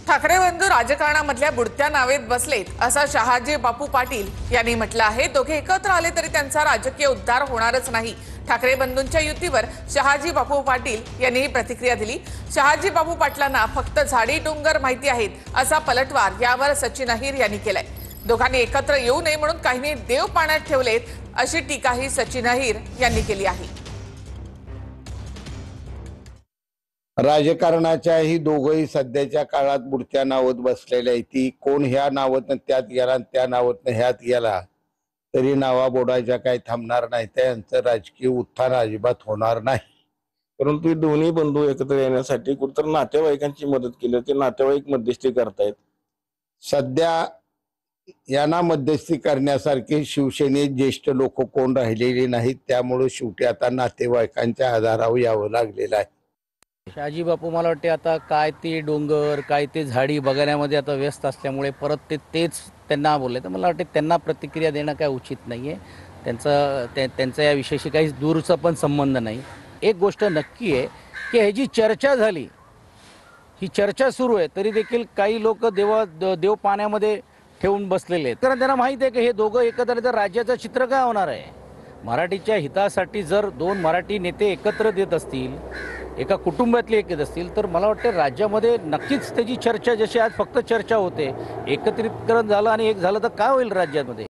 ठाकरे बंधू राजकारणामधल्या बुडत्या नावेत बसलेत असं शहाजी बापू पाटील यांनी म्हटलं आहे। दोघे एकत्र आले तरी त्यांचा राजकीय उद्धार होणारच नाही। ठाकरे बंधूंच्या युतीवर शहाजी बापू पाटील यांनी ही प्रतिक्रिया दिली। शहाजी बापू पाटलांना फक्त झाडी डोंगर माहिती आहेत असा पलटवार यावर सचिन अहिर यांनी केलाय। दोघांनी एकत्र येऊ नये म्हणून काहींनी देव पाण्यात ठेवलेत अशी टीकाही सचिन अहिर यांनी केली आहे। राजकारणाच्याही दोघंही सध्याच्या काळात बुडत्या नावत बसलेल्या आहेत। ती कोण ह्या नावातनं त्यात गेला, त्या नावातनं ह्यात गेला तरी नावा बोडायच्या काही थांबणार नाही। त्यांचं राजकीय उत्थान अजिबात होणार नाही। परंतु दोन्ही बंधू एकत्र येण्यासाठी कुठतर नातेवाईकांची मदत केली, ते नातेवाईक मध्यस्थी करतायत। सध्या यांना मध्यस्थी करण्यासारखे शिवसेनेत ज्येष्ठ लोक कोण राहिलेले नाहीत, त्यामुळे शेवटी आता नातेवाईकांच्या आधारावर यावं लागलेलं आहे। शहाजी बापू मला वाटते आता काय ते डोंगर काय ते झाडी बघण्यामध्ये आता व्यस्त असल्यामुळे परत तेच त्यांना बोलले, तर मला वाटते त्यांना प्रतिक्रिया देणं काय उचित नाही आहे। त्यांचा या विषयाशी काही दूरचा पण संबंध नाही। एक गोष्ट नक्की आहे की ह्याची चर्चा झाली, ही चर्चा सुरू आहे, तरी देखील काही लोक देव पाण्यामध्ये ठेवून बसलेले आहेत। कारण त्यांना माहीत आहे की हे दोघं एकत्र तर राज्याचं चित्र काय होणार आहे। मराठीच्या हितासाठी जर दोन मराठी नेते एकत्र देत असतील, एका कुटुंबातले एक असतील, तर मला वाटतं राज्यामध्ये नक्कीच त्याची चर्चा, जशी आज फक्त चर्चा होते, एकत्रितकरण झालं आणि एक झालं तर काय होईल राज्यामध्ये।